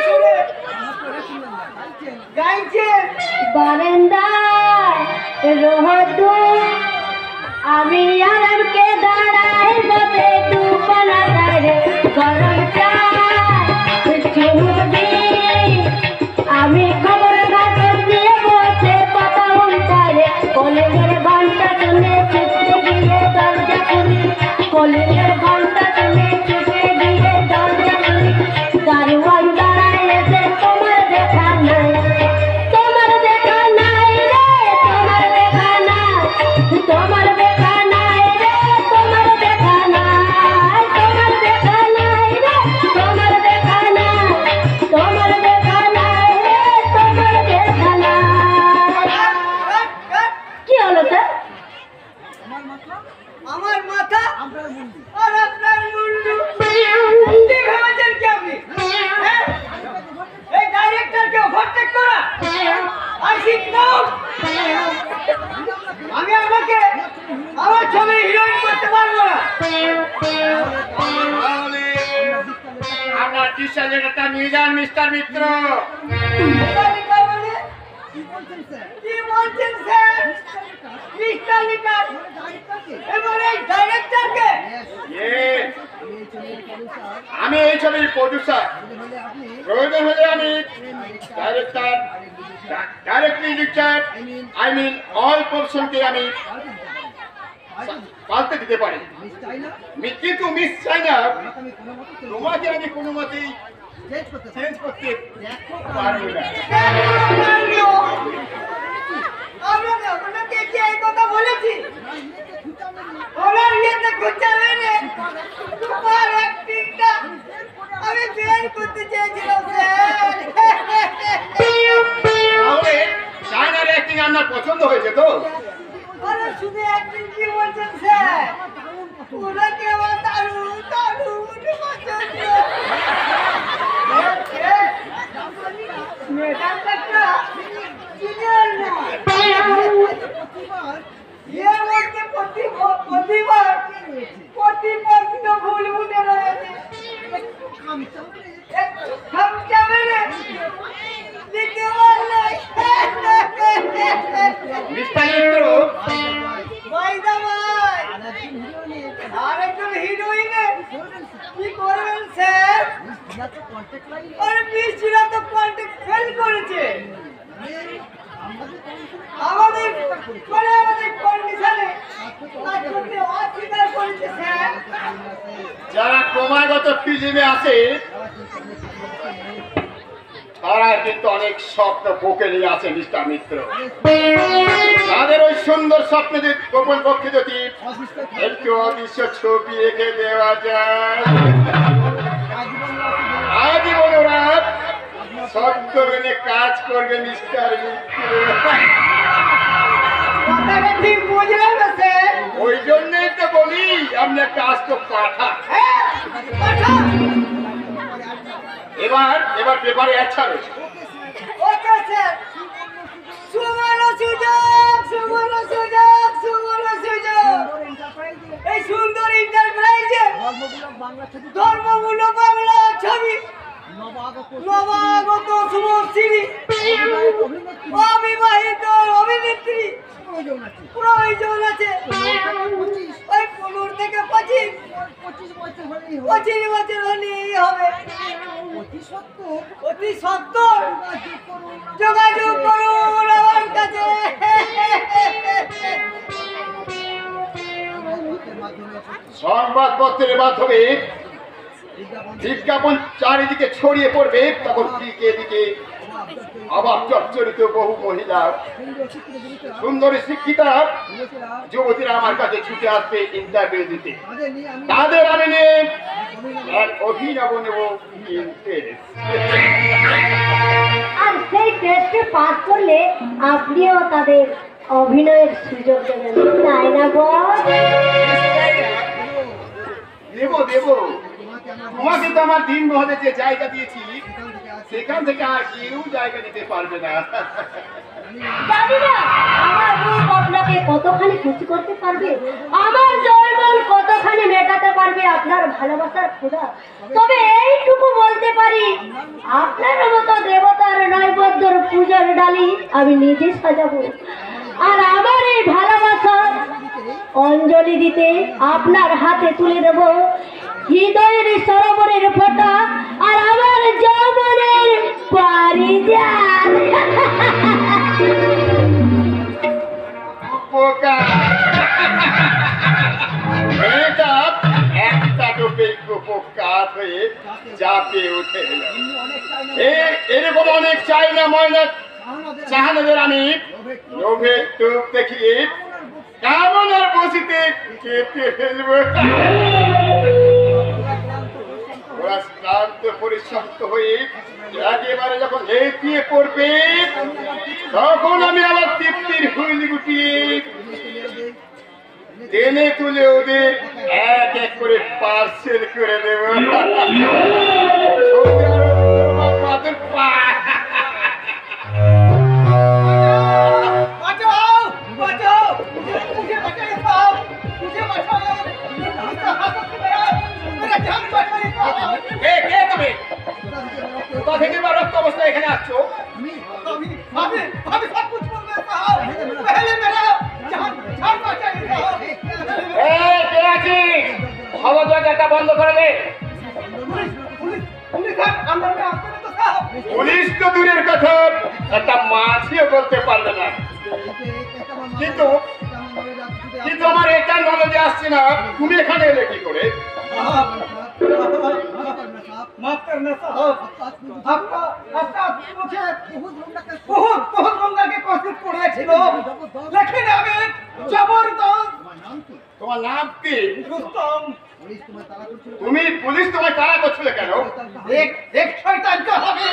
সুরে গাইছে বারান্দায় রোদুর, আমি আরামকে দাঁড়াই বসে দুপালা রে গরম চা চুমুক দিই, আমি খবর কাগজ দিয়ে বসে পাতা উল্টারে কলেজের ঘন্টা শুনে ছুটে গিয়ে দরজা খুলি, কলেজের ঘন্টা শুনে ছুটে গিয়ে দরজা খুলি, দারোয়ান দাঁড়ায় এসে তোমার দেখা নাই, তোমার দেখা নাই রে, তোমার দেখা নাই, তোমার দেখা নাই রে, তোমার দেখা নাই, তোমার দেখা নাই রে, তোমার দেখা নাই, তোমার দেখা নাই রে, তোমার দেখা নাই। কি হলো স্যার? আমার মাথা আর আপনার মুন্ডু কি ভেবেছেন কি আপনি? হ্যাঁ? এই ডাইরেক্টরকে ওভারটেক করা আর সিট ডাউন। আমি আপনাকে আমার ছবি হিরোইন করতে পারবো না। তাহলে আপনার টিচারটা নিয়ে যান মিস্টার মিত্র। কি বলছেন স্যার? মিস্টার লিকার এবার এই ডাইরেক্টরকে? Yes, আমি এই ছবির প্রডিউসার। প্রয়োজন হলে আমি director, directly picture, I mean all পোর্শনকে আমি পাল্টে দিতে পারি, কিন্তু মিস চাই না তোমাকে আমি কোনো মতেই চেঞ্জ করতে পারবো না। আমরা আপনাকে কি এই কথা বলেছি? ওনার ইয়েতে খুঁজাবে রে, তোমার অ্যাক্টিংটা আমি বের করতে চেয়েছিলাম স্যার। তাহলে চায়নার অ্যাক্টিং আপনার পছন্দ হয়েছে তো? আরে শুধু অ্যাক্টিং কি বলছেন স্যার? ওনাকে আমার দারুণ দারুণ পছন্দ। মেয়েটার একটা সিনিয়র না, ये मुझे प्रतिभा तो भूल मुझे रहे खमचा मेरे लिखे वाले মিস্টার মিত্র, भाई दवाई আর একজন হিরোইনে কি করবেন স্যার? আর মিস্ত্রিরা তো কন্ট্যাক্ট ফেল করেছে আমাদের কন্ডিশনে কাজ করতে অস্বীকার করেছে স্যার। যারা ক্রমাগত ফিল্মে আসে তারা কিন্তু অনেক স্বপ্ন বুকে নিয়ে আছে মিস্টার মিত্র। তাদের ওই সুন্দর স্বপ্নে যদি গোপন পক্ষে যদি একটু অদৃশ্য ছবি রেখে দেওয়া যায়, আজীবন ওরা সত্য মেনে কাজ করবে মিস্টার মিত্র। কথাটা ঠিক বুঝলেন না স্যার? ওই জন্যই তো বলি আপনার কাজ তো পাঠা। হ্যাঁ কথা এবার পেপারে আচ্ছা রয়েছে। ওকে স্যার, সুবর্ণ সুযোগ, সুবর্ণ সুযোগ, সুবর্ণ সুযোগ। এই সুন্দর এন্টারপ্রাইজে ধর্মমূলক বাংলা ছবি নবাগত শুভশ্রী অবিবাহিত অভিনেত্রী প্রয়োজন আছে ওই 15 থেকে 25 বছর হলেই হবে। অতি সত্তর যোগাযোগ করুন আমার কাছে। সংবাদপত্রের মাধ্যমে বিজ্ঞাপন চারিদিকে ছড়িয়ে পড়বে, তখন দিকে দিকে আবার চর্চরিত বহু মহিলা সুন্দরী শিক্ষিতা যুবতীরা আমার কাছে ছুটে আসবে ইন্টারভিউ দিতে। তাদের আমি নিয়ে এক অভিনব নেব ইন্টারেস্ট। আর সেই টেস্টে পাস করলে আপনিও তাদের অভিনয়ের সুযোগ দেবেন, তাই না বস? দেব দেব, তোমাকে তো আমার দিন মহলে যে জায়গা দিয়েছি সেখান থেকে আর কেউ জায়গা দিতে পারবে না। জানি না আমার রূপ আপনাকে কতখানি খুশি করতে পারবে, আমার জয়মন কতখানি মেটাতে পারবে আপনার ভালোবাসার ক্ষুধা। তবে এইটুকু বলতে পারি, আপনার মতো দেবতার নৈবেদ্যর পূজার ডালি আমি নিজে সাজাবো। আর আমার এই ভালোবাসার অঞ্জলি দিতে আপনার হাতে তুলে দেব হৃদয়ের সরোবরের ফোঁটা আর আমার যৌবনের পারিজাত। মেয়েটা একটা ডোবে উপকার হয়ে চাপে উঠে এলো। এরকম অনেক চাই না ময়না চাহানাদের আমি লোভে টুপ দেখিয়ে কেমন আর বসিতে কেটে ফেলবো। ওরা ক্লান্ত পরিশ্রান্ত হয়ে একেবারে যখন লেপিয়ে পড়বে, তখন আমি আমার তৃপ্তির হুইল গুটিয়ে টেনে তুলে ওদের এক এক করে পার্সেল করে দেব। অবস্থায় এখানে আসছো? বন্ধ করে দে। পুলিশ তো দূরের কথা, একটা মাছিও বলতে পারবে না। কিন্তু আমার এটা নলেজে আসছে না, তুমি এখানে এলে কি করে? माफ करना साहब, आपका मुझे बहुत गंगा की कोशिश করেছিল, लेकिन আমি জবরদস্ত। তোমার নাম কি? রুস্তম। তুমি পুলিশ তোমায় তাড়া করছিলে কেন? एक शैतान का हमें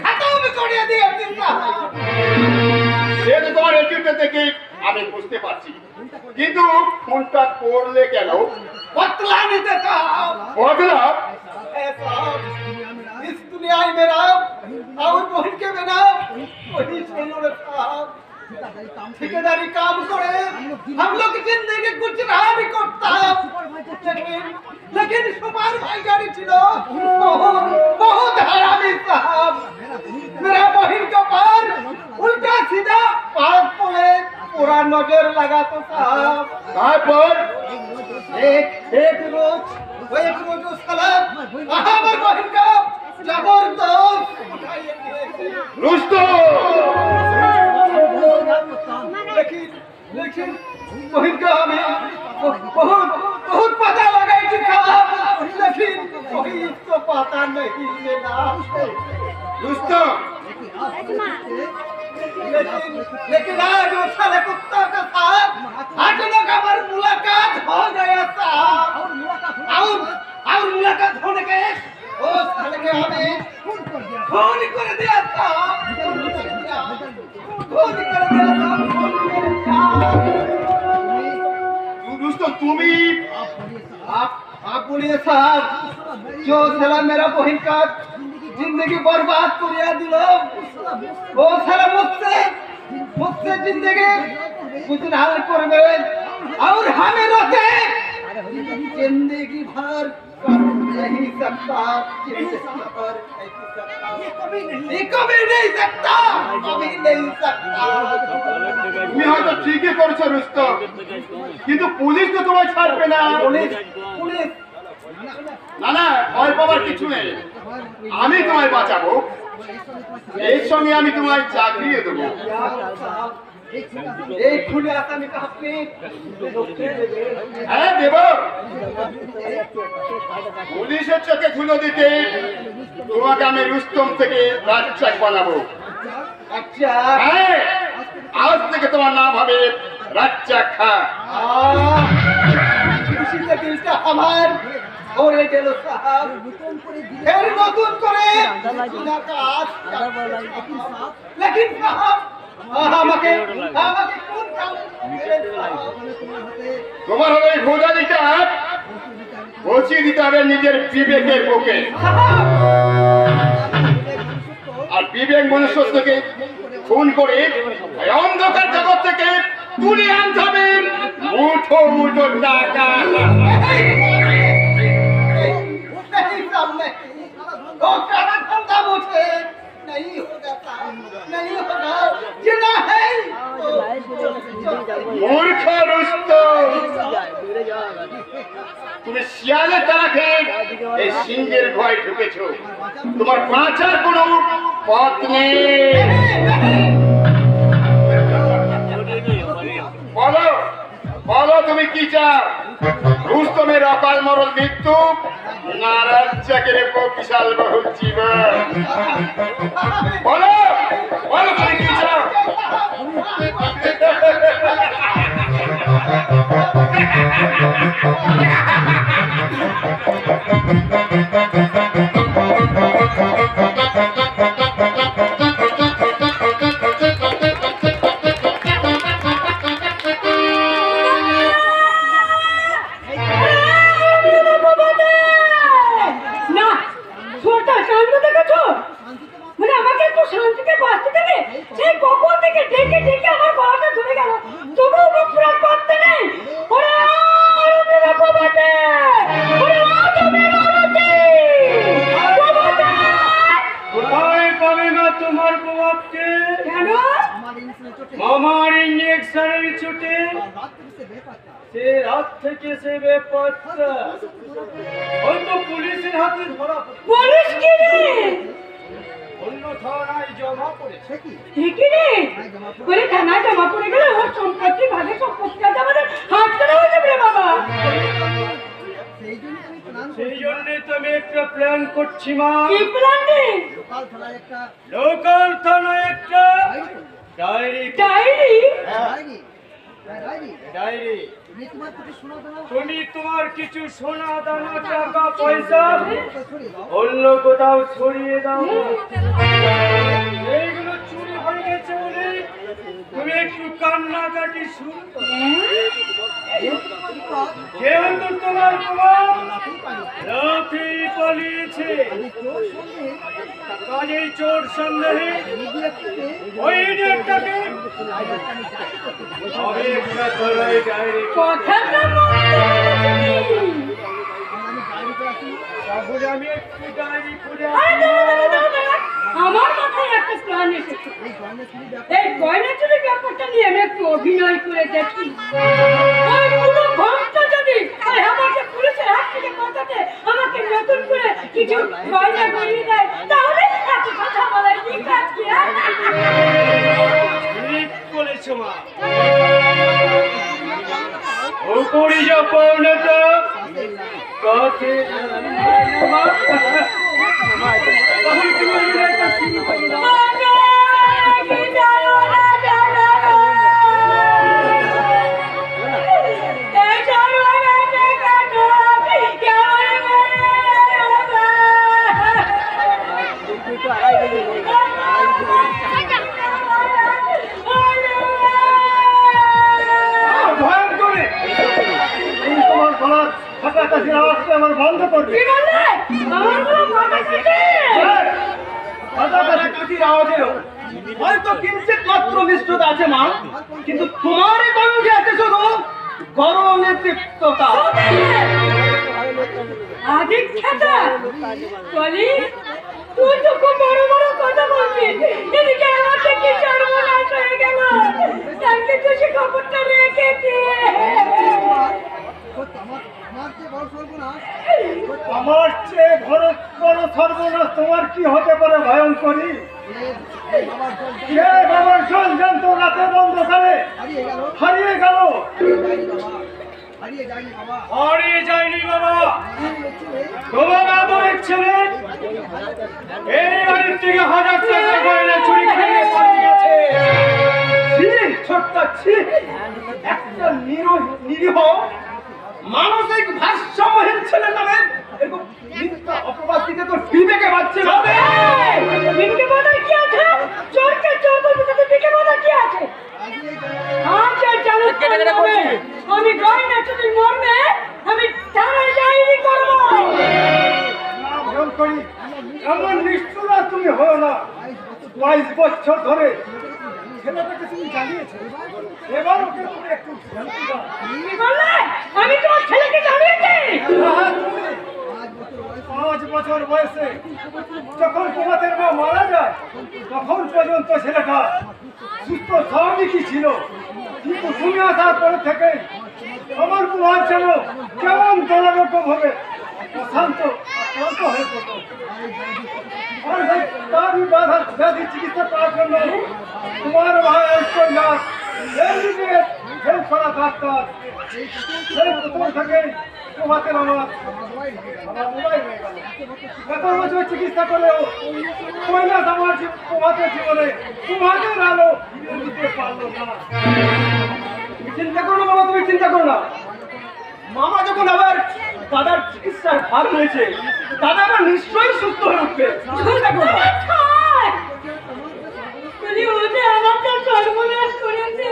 खत्म করে দিয়ে দিনটা। সে তো তোমার এটিউড দেখে আমি বুঝতে পারছি, কিন্তু ফোনটা করলে কেন? बदला নিতে চাও। বদলা? इस दुनिया में मेरा और बहन के बिना वही सुनो रे साहब, ठेकेदारी काम करे हम लोग की जिंदगी कुछ रहा नहीं करता, लेकिन सुपार भाईजानी छिलो बहुत हरामी साहब। मेरा बहन का पार उल्टा सीधा पार पड़े पूरा नजर लगा तो साहब। তারপর एक रोज उस साला हमारे बहन का जबरदस्त রুস্তম, लेकिन बहन का हमें बहुत पता लगा कि साहब, लेकिन कोई इसको पता नहीं मिला। রুস্তম, लेकिन आज वो साले कुत्ता का साहब अचानक हमारी मुलाकात हो गया साहब, और मुलाकात होने के वो साले के हमें फोन कर दिया साहब, फोन कर दिया साहब। রুস্তম তুমি आप बोलिए साहब, जो साला मेरा बहन का जिंदगी बर्बाद कर दिलो, वो साला मुझसे जिंदगी गुजराल करबे और हमें रोते जिंदगी भर नहीं सकता, ये कभी नहीं सकता, कभी नहीं सकता। তুমি হয়তো ঠিকই করছো রুস্তম, কিন্তু পুলিশ তো তোমায় ছাড়বে না। पुलिस না না, ভয় পাওয়ার কিছু নেই, আমি তোমায় বাঁচাবো। এর সঙ্গে আমি তোমায় চাকরিও দেবো। एक खुले आसामी का अपने হ্যাঁ দেব। পুলিশের চোখে ধুলো দিতে তোমাকে আমি রুস্তম থেকে রাজ্জাক বানাবো। अच्छा হ্যাঁ, আজ থেকে তোমার নাম হবে রাজ্জাক খান। खुशी से दिलটা আমার ভরে গেল সাহেব। फिर নতুন করে আকাশ लेकिन साहब আমাকে কোন কারণে তোমার হবে খোঁজা দিতে পৌঁছিয়ে দিতে হবে নিজের বিবেকের বুকে। আর বিবেক মনুষ্যত্বকে খুন করে এই অন্ধকার জগৎ থেকে তুলে আনতে হবে মুঠো মুঠো টাকা। नहीं सामने वो काला धंधा मुझे नहीं होगा साहब, नहीं होगा जिना है মূর্খ রুস্তম, তুমি শিয়ালের তারা খেয়ে এই সিংহের ভয় ঢুকেছো। তোমার বাঁচার কোনো পথ নেই। বলো বলো তুমি কি চাও? রুস্তমের অকাল মরণ মৃত্যু না রাজ্জাকের বিশাল বহুল জীবন? বলো বলো তুমি কি চাও? না, ছোটটা শান্ত দেখেছো? মানে আমাকে একটু শান্তিতে বাঁচতে দেবে? সেই কখন থেকে ডেকে ডেকে আমার গলাটা ধরে গেল, তবুও মুখ ফুরাত পারতে নেই। ওরে আরবে রকমাতে, ওরে আজবে রকমাতে, রকমাতে। কোথায় পাবে না তোমার প্রভাবকে? কেন? মামার ইঞ্জেকশনের ছুটে সে রাত থেকে সে বেপত্তা, হয়তো পুলিশের হাতে ধরা পড়ে পুলিশ কি রে? অন্য থানায় জমা পড়েছে। ঠিকই রে, ওরে থানায় জমা পড়ে গেলে ওর সম্পত্তি ভাগে সম্পত্তি আছে আমাদের হাত ধরে হয়ে যাবে রে বাবা। সেই জন্য তো আমি একটা প্ল্যান করছি মা। কি প্ল্যান রে? লোকাল থানায় একটা ডায়েরি ডায়েরি? ডায়েরি তুমি তোমার কিছু সোনা দানা টাকা পয়সা অন্য কোথাও ছড়িয়ে দাও। এইগুলো চুরি হয়ে গেছে বলে তুমি একটু কান্নাকাটি শুরু করো। যেহেতু তোমার প্রভাব রাতে পালিয়েছে, কাজেই চোর সন্দেহে ওই ডেটটাকে আমি একটা ধরাই ডায়েরি কথাটা তাহলে আমি একটু ডায়েরি করে আমার মাথায় একটা প্ল্যান এসেছে। এই গয়না চুরির ব্যাপারটা নিয়ে আমি একটু অভিনয় করে দেখি। ওই পুরো ঘন্টা যদি ওই আমাকে পুলিশের হাত থেকে বাঁচাতে আমাকে নতুন করে কিছু গয়না গড়িয়ে দেয়, তাহলে এত কথা বলার কি কাজ কি? ঠিক বলেছো মা। উপরি যা পাওনাটা কাছে তোমার গলার কাছাকাছি আওয়াজটা আমার বন্ধ করবে। কাছাকাছি আওয়াজেও হয়তো কিঞ্চিত মাত্র মিষ্টতা আছে মা, কিন্তু তোমার কণ্ঠে আছে শুধু গরম নেতৃত্বতা। আদিক খাতা বলি তুই তো খুব বড় বড় কথা বলছিস এদিকে আমার থেকে সর্বনাশ হয়ে গেল তাকে তো সে খবরটা রেখেছে আমার চেয়ে বড় বড় সর্বনাশ তোমার কি হতে পারে ভয়ঙ্করী? কে বাবার জল জ্যান্ত রাতে বন্ধ করে হারিয়ে গেল? হারিয়ে যায়নি বাবা, তোমার আদরের ছেলে এই বাড়ির থেকে 1000 টাকা গয়না চুরি খেয়ে পালিয়ে গেছে। ছি, ছোট্টা ছি, একটা নিরীহ মানসিক ভারসাম্যহীন ছেলে নামে এরকম মিথ্যা অপবাদ দিতে তোর বিবেকে বাজছে না? বিনকে বলার কি আছে চোরকে চোর বলতে তাতে বিনকে বলার কি আছে আচ্ছা জানো আমি গয়না চুরি মরবে আমি তারা যাইনি করবো না ভয়ঙ্করী, এমন নিষ্ঠুরা তুমি হও না। 22 বছর ধরে ছেলেটাকে তুমি জানিয়েছো, এবার ওকে তুমি একটু শান্তি দাও। কি বললে আমি তোমার ছেলেকে জানিয়েছি 5 বছর বয়সে যখন তোমাদের মা মারা যায় তখন পর্যন্ত ছেলেটা সুস্থ স্বাভাবিকই ছিল, কিন্তু তুমি আসার পরে থেকে আমার তোমার যেন কেমন দোলারকম হবে অশান্ত আক্রান্ত হয়ে পড়ল। আর তারই বাধা ব্যাধি চিকিৎসা করার জন্য তোমার ভাই কৈলাস হেল্প করা ডাক্তার সেই প্রথম থেকে তোমাদের আমার মোবাইল হয়ে গেল। এত বছর চিকিৎসা করেও কৈলাস আমার তোমাদের জীবনে তোমাদের আলো ফিরিয়ে দিতে পারলো না। তুমি চিন্তা করো না বাবা, তুমি চিন্তা করো না। মামা যখন আবার দাদার চিকিৎসার ভার হয়েছে দাদা আবার নিশ্চয়ই সুস্থ হয়ে উঠবে, চিন্তা করো না। তুমি ওতে আমার তো সর্বনাশ করেছে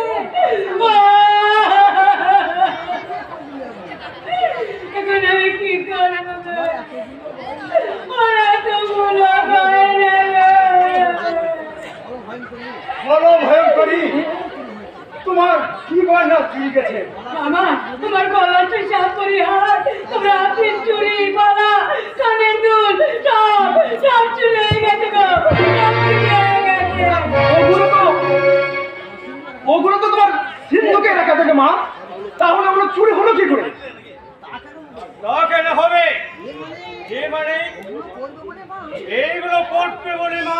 এখন আমি কি করবো ওরা তো বলো বলো ভয়ঙ্করী, তোমার কি গয়না চুরি গেছে? মামা তোমার গলার সাপ পরিহার তোমরা হাতের চুরি বালা কানের দুল সব চুরি হয়ে গেছে গো সব চুরি হয়ে গেছে ওগুলো তো তোমার সিন্ধুকে রাখা থেকে মা, তাহলে ওগুলো চুরি হলো কি করে? তা কেন হবে? যে মানে এইগুলো পড়বে বলে মা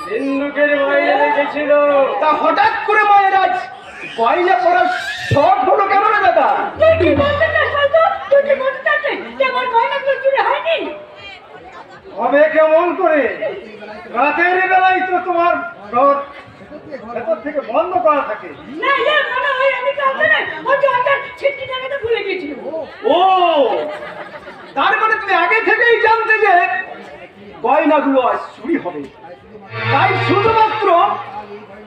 সিন্ধুকের বাইরে রেখেছিল। তা হঠাৎ করে মায়ের আজ গয়না পড়ার শখ হলো কেন রে দাদা? তুই কি বলতে চাস বলতো তুই কি বলতে চাস যে আমার গয়নাগুলো চুরি হয়নি হবে কেমন করে? রাতের বেলায় তো তোমার ঘর ভেতর থেকে বন্ধ করা থাকে। না ইয়ে মনে হয় আমি জানতে না ও জলটা ছিটকে জায়গাটা ভুলে গেছিল ও, তার মানে তুমি আগে থেকেই জানতে যে গয়নাগুলো আজ চুরি হবে, তাই শুধুমাত্র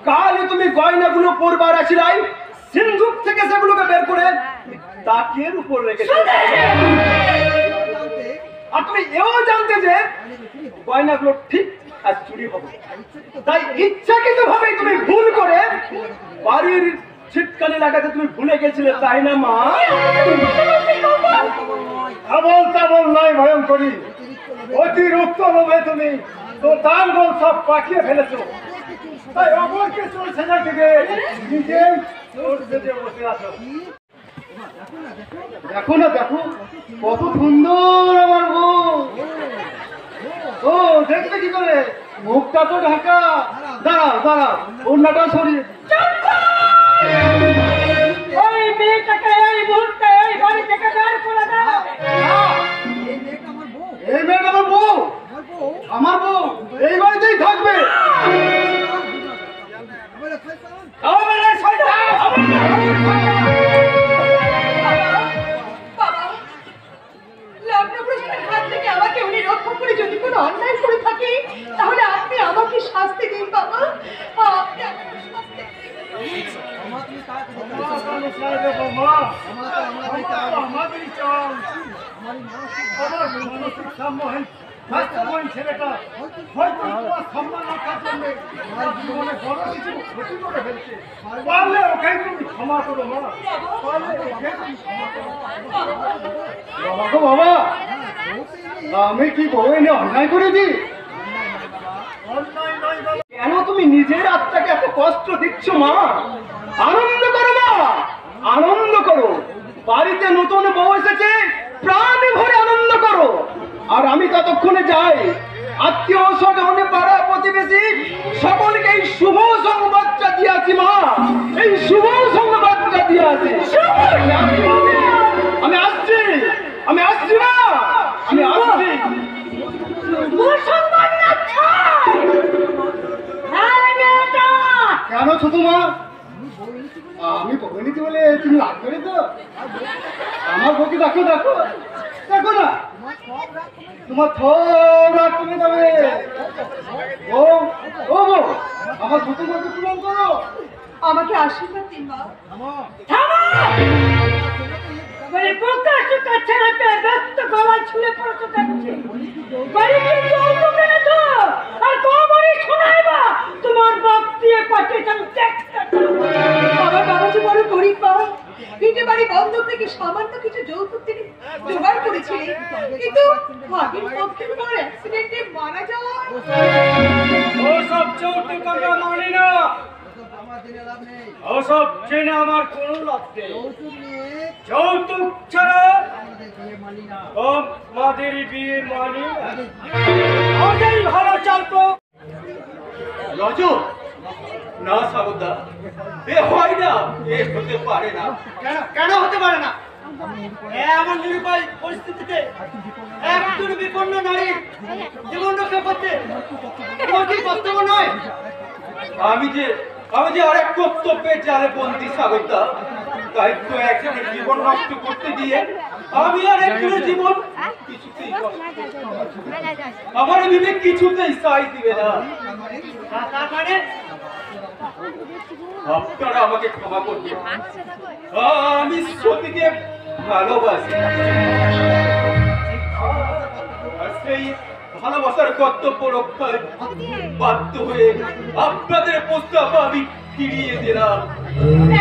কাল তুমি গয়নাগুলো পরবার আছিলাই সিন্ধুক থেকে সেগুলোকে বের করে তাকের উপর রেখেছো। আর তুমি এও জানতে যে গয়নাগুলো ঠিক আজ চুরি হবে, তাই ইচ্ছাকৃত ভাবে তুমি ভুল করে বাড়ির ছিটকানি লাগাতে তুমি ভুলে গেছিলে, তাই না মা? আবল তাবল নয় ভয়ঙ্করী, অতিরিক্ত লোভে তুমি তো দান গোল সব পাঠিয়ে ফেলেছো, তাই অপরকে চলছে না থেকে নিজেই চোর সেজে বসে আছো। দেখো না, দেখো কত সুন্দর আমার বউ। ও দেখবে কি করে, মুখটা তো ঢাকা। দাঁড়াও দাঁড়াও, অন্যটা সরিয়ে ওই মেয়েটাকে এই মুহূর্তে এই বাড়ি থেকে বের করে দাও এই মেয়েটা আমার বউ, আমার বউ এই বাড়িতেই থাকবে। লগ্নপ্রশ্নের হাত থেকে আমাকে উনি রক্ষা করে যদি কোনো অন্যায় করে থাকে তাহলে আপনি আমাকে শাস্তি দিন বাবা, আপনি আমাকে শাস্তি দিন। আমাদেরই চাও, আমার মানসিক সাম্যহীন স্বাস্থ্যবান ছেলেটা হয়তো তোমার সম্মান রাখার জন্য তার জীবনে বড় কিছু ক্ষতি করে ফেলছে। পারলে ওকে তুমি ক্ষমা করো মা, পারলে ওকে তুমি ক্ষমা করো। বাবা গো বাবা, আমি কি বউ এনে অন্যায় করেছি? অন্যায় নয় বাবা, কেন তুমি নিজের আত্মাকে এত কষ্ট দিচ্ছ মা? আনন্দ করো মা, আনন্দ করো। বাড়িতে নতুন বউ এসেছে, প্রাণ ভরে আনন্দ করো। আর আমি ততক্ষণে যাই, আত্মীয় স্বজন পাড়া প্রতিবেশী সকলকে এই শুভ সংবাদটা দিয়ে আসি মা, এই শুভ সংবাদটা দিয়ে আসি। আমি আসছি, আমি আসছি মা, আমি আসছি। মুসলমান না ছাই হ্যাঁ বেটা কেন ছোট মা? আমি বউ নিতে বলে তুমি রাগ করে তো? আমার বউকে দেখো, দেখো দেখো না, তোমার থর রাগ কমে যাবে। ও ও বউ, আমার ছোট মাকে পূরণ করো। আমাকে আশীর্বাদ দিন মা। থামো! বলে প্রকাশ ছেলেটা ব্যস্ত গলায় ছুঁড়ে পড়তে থাকছে। বাড়িতে যৌতুক এনেছো আর কবরে শোনাইবা তোমার বাপ দিয়ে পাঠিয়েছে আমি দেখতে। আমার বাবাজি বড় গরিব বাবা, ভিটে বাড়ি বন্ধক থেকে সামান্য কিছু যৌতুক তিনি জোগাড় করেছিলেন, কিন্তু ভাগের পক্ষে তোমার অ্যাক্সিডেন্টে মারা যাওয়ায় ওসব যৌতুক আমরা মানি না, ওসব জেনে আমার কোনো লাভ নেই। যৌতুক ছাড়া আমাদের বিয়ে মানি না। ওটাই ভালো চলতো। রাজু, না সাগরদা, এ হয় না, এ হতে পারে না। কেন হতে পারে না? এমন নিরুপায় পরিস্থিতিতে একজন বিপন্ন নারী জীবন রক্ষা করতে তোমার কি কর্তব্য নয়? আমি যে আরেক কর্তব্যের জালে বন্দি সাগরদা, তাই তো একজনের জীবন নষ্ট করতে দিয়ে আমি আর একজনের জীবন কিছুতেই নষ্ট করতে পারবো না। আমার বিবেক কিছুতেই সাই দিবে না। তার মানে আপনারা আমাকে ক্ষমা করবেন, আমি সতীকে ভালোবাসি। আর সেই ভালোবাসার কর্তব্য রক্ষায় বাধ্য হয়ে আপনাদের প্রস্তাব আমি ফিরিয়ে দিলাম।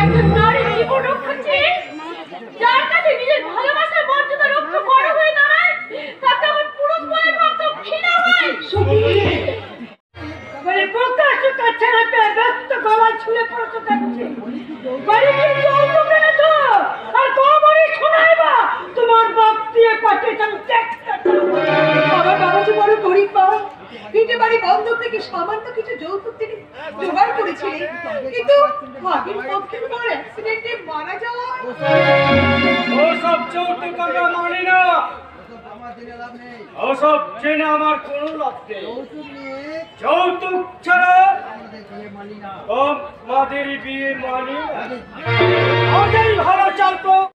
একজন নারীর জীবন রক্ষার্থী যার কাছে নিজের ভালোবাসার মর্যাদা রক্ষা করা হয়ে দাঁড়ায়, তাকে আমার পুরুষ বলের মতো ঘৃণা হয়। বলে প্রকাশ ছেলেটা ব্যস্ত গলায় ছুঁড়ে পড়তে থাকছে। বাড়িতে যৌতুক এনেছো আর কবরে শোনাইবা তোমার বাপ দিয়ে পাঠিয়েছে আমি দেখতে। আমার বাবাজি বড় গরিব বাবা, ভিটে বাড়ি বন্ধক থেকে সামান্য কিছু যৌতুক তিনি জোগাড় করেছিলেন, কিন্তু ভাগের পক্ষে তোমার অ্যাক্সিডেন্টে মারা যাওয়ায় ওসব যৌতুক আমরা মানি না, ওসব জেনে আমার কোনো লাভ নেই। যৌতুক ছাড়া আমাদের বিয়ে মানি না। ওটাই ভালো চলতো।